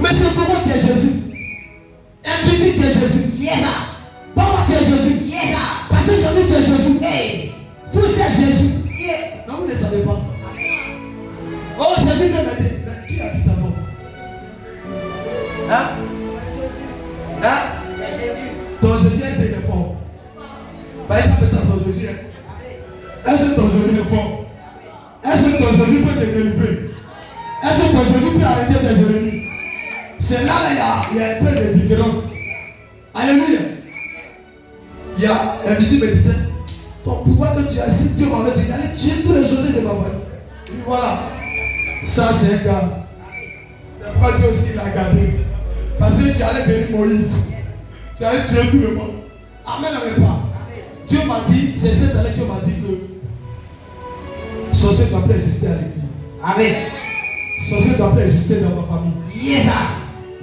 Mais c'est comment tu es Jésus. Invisible tu es Jésus. Yes, sir. Papa tu es Jésus. Yes, sir. Parce que celui tu es Jésus. Hey. Vous êtes Jésus. Yeah. Mais vous ne savez pas. Oh Jésus vient m'aider. Mais qui habite à toi? Hein? Hein? C'est Jésus. Ton Jésus c'est le fort. Par exemple ça son Jésus. Est-ce que ton Jésus est fort? Est-ce que ton Jésus peut te délivrer? Est-ce que ton Jésus peut arrêter tes ennemis? C'est là, il y a un peu de différence. Alléluia. Il y a un monsieur qui me disait, ton pouvoir que tu as, si Dieu m'avait dit d'aller tuer tous les choses de ma vie. Et voilà. Ça c'est un gars. C'est pourquoi Dieu aussi l'a gardé. Parce que tu allais bénir Moïse. Tu allais tuer tout le monde. Amen, amen pas. Dieu m'a dit, c'est cette année que Dieu m'a dit que sorcier ne doit plus exister à l'église. Amen. Sorcier ne doit plus exister dans ma famille. Yes, sir.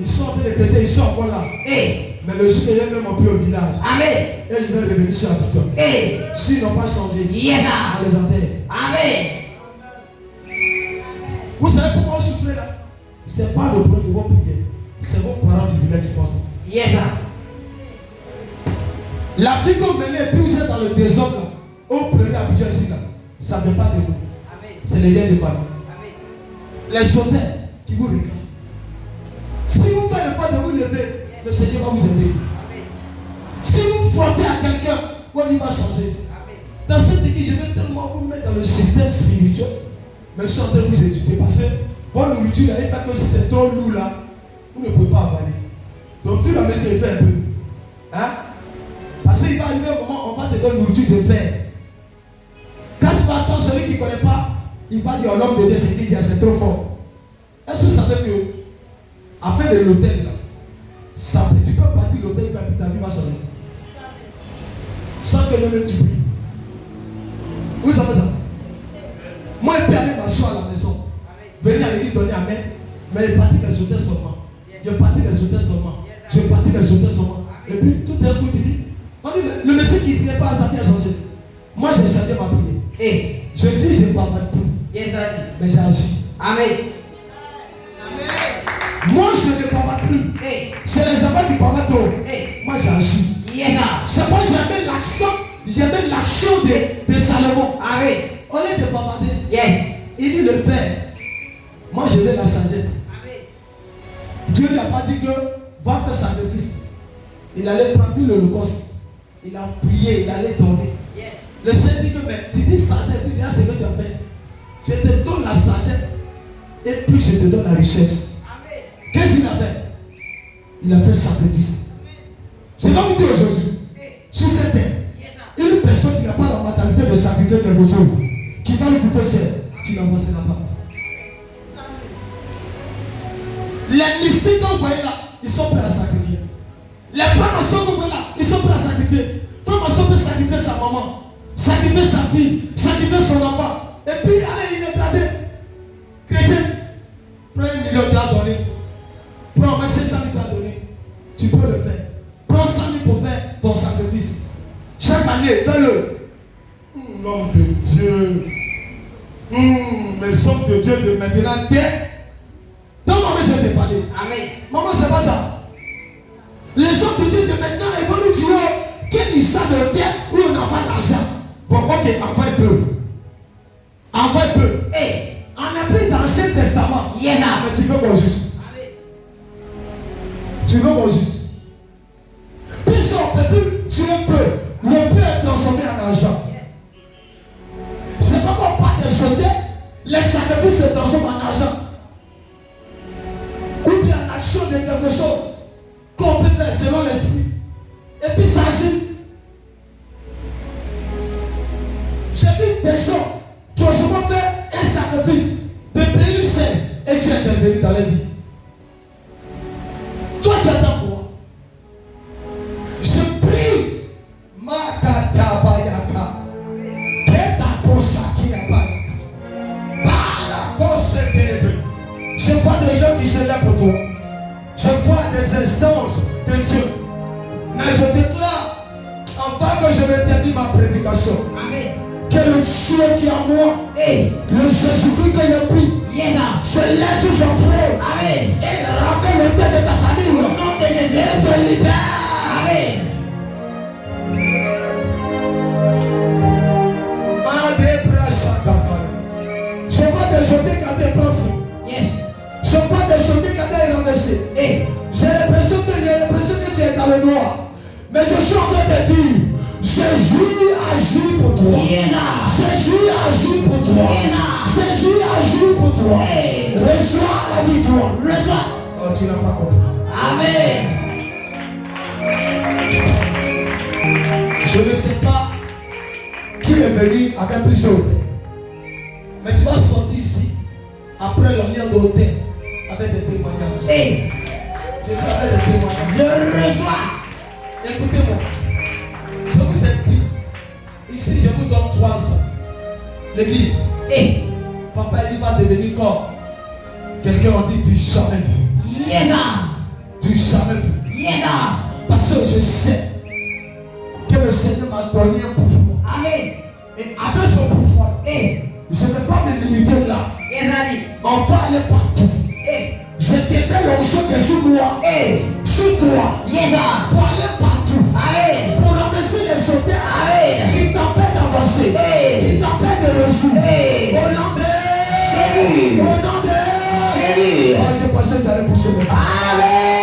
Ils sont en train de prêter, ils sont encore là. Hey. Mais le jour que j'ai même appris au village, Amen. et je vais revenir sur Abidjan. Hey. S'ils n'ont pas changé, Yes, sir. on les enterre. Amen. Vous savez pourquoi vous souffrez là? C'est pas le problème de vos prières. C'est vos parents du village qui font ça. Yes, sir. La vie que vous menez et puis vous êtes dans le désordre là, vous pleurez à Abidjan ici là, ça ne vient pas de vous. C'est les liens de famille. Les sauteurs qui vous regardent. Si vous faites le pas de vous lever, le Seigneur va vous aider. Si vous frottez à quelqu'un, il va changer. Dans cette église, je vais tellement vous mettre dans le système spirituel, mais je suis en train de vous étudier parce que votre nourriture, il n'y a pas que si c'est trop lourd là, vous ne pouvez pas avaler. Donc, fur et à mesure qu'il fait un peu. Hein? Parce qu'il va arriver un moment, on va te donner une nourriture de fer. Quand tu vas attendre celui qui ne connaît pas, il va dire à l'homme de Dieu, c'est qu'il dit, c'est trop fort. Est-ce que vous savez que, après de l'hôtel là, ça, tu peux partir de l'hôtel, ta vie va changer. Sans que l'homme tu pries. Vous savez ça? Moi, je peux aller m'asseoir à la maison. Venir à l'église donner amen. Mais je partis les hôtels seulement. Je partis les hôtels seulement. Je partis les hôtels seulement. Et puis tout d'un coup, tu dis, le monsieur qui ne priait pas, ça a changé. Moi, j'ai changé ma prière. Hey. Je dis, je ne parle pas tout. Yes, sir. Mais j'agis. Amen. Moi, je ne parle pas plus. Hey. C'est les enfants qui parlent trop. Hey. Moi, j'agis. Yes, sir. C'est moi, j'aimais l'action de Salomon. Amen. Au lieu de bavarder, Yes. il dit le Père, moi je veux la sagesse. Amen. Dieu ne lui a pas dit que va faire sacrifice. Il allait prendre l'holocauste. Il a prié, il allait dormir. Yes. Le Seigneur dit que mais tu dis sagesse, puis regarde ce que tu as fait. Je te donne la sagesse et puis je te donne la richesse. Amen. Qu'est-ce qu'il a fait? Il a fait sacrifice. C'est comme dit aujourd'hui, sur cette terre, une personne qui n'a pas la mentalité de sacrifier quelque chose, qui va lui couper serre, tu n'avanceras pas. Les mystiques que vous voyez là, ils sont prêts à sacrifier. Les femmes que vous voyez là, ils sont prêts à sacrifier. Femme peut sacrifier sa maman, sacrifier sa fille, sacrifier son enfant. Et puis, allez, il est gradé. Chrétien, prends 1 million, tu as donné. Prends 500 000, tu as donné. Tu peux le faire. Prends 100 000 pour faire ton sacrifice. Chaque année, fais-le. Nom de Dieu. Les hommes de Dieu de maintenant, donc, maman, je vais te parler. Amen. Maman, c'est pas ça. Les hommes de Dieu de maintenant, ils vont nous dire qu'il y a ça de la terre où on envoie l'argent. Bon, ok, envoie un peu. Envoie un peu. Hey. On a pris dans l'Ancien Testament. Yes, sir. Mais tu veux qu'on juge. Amen. Tu veux qu'on juge. Puisqu'on ne peut plus tuer un peu, le peu est transformé en argent. C'est pas qu'on parle de sauter, les sacrifices se transforment en argent. Ou bien en action de quelque chose qu'on peut faire selon l'esprit. Et puis ça agit. J'ai vu des gens qui ont souvent fait un sacrifice de payer le sel et tu interviens dans la vie. Toi tu attends pour moi. Je prie. Makatabayaka. Ketakosakiabayaka. Balakosekelebe. Je vois des gens qui se lèvent pour toi. Je vois des essences de Dieu. Mais je déclare, avant que je ne termine ma prédication, Amen. que le Dieu qui est en moi, Hey. le Jésus-Christ que j'ai pris, Yes, sir. se laisse sur son trône Amen. et rappelle le libère. Amen. Je vois des soldats qui ont des profs. Yes. Je vois des soldats qui ont des renversés. Hey. J'ai l'impression que tu es dans le noir. Mais je suis en train de dire, Jésus agit pour toi. Jésus agit pour toi. Jésus agit pour toi. Hey. Reçois la victoire. Reçois. Oh, tu n'as pas compris. Amen. Je ne sais pas qui est venu avec plusieurs hôtels. Mais tu vas sortir ici, après l'alliance d'hôtel, avec des témoignages. Hey. Je vais avec des témoignages. Je reçois. Écoutez-moi. Je vous ai dit, ici je vous donne 3 ans. L'église. Hey. Papa il va devenir comme quelqu'un a dit, tu jamais vu. Yes. Tu jamais vu. Yes. Parce que je sais que le Seigneur m'a donné un pouvoir. Amen. Et avec son pouvoir, Hey. je ne vais pas me limiter là. Yes, Ali. On va aller partout. Hey. Je t'appelle l'onction qui est sur moi. Hey. Sur toi. Yes. Pour aller partout. Amen. Pour ramasser les soldats. Amen. Qui t'empêchent d'avancer. Hey. Qui t'empêchent de réussir. Hey. Au nom de Jésus. Au nom de Jésus. Oh, je pensais que tu allais pousser. Amen.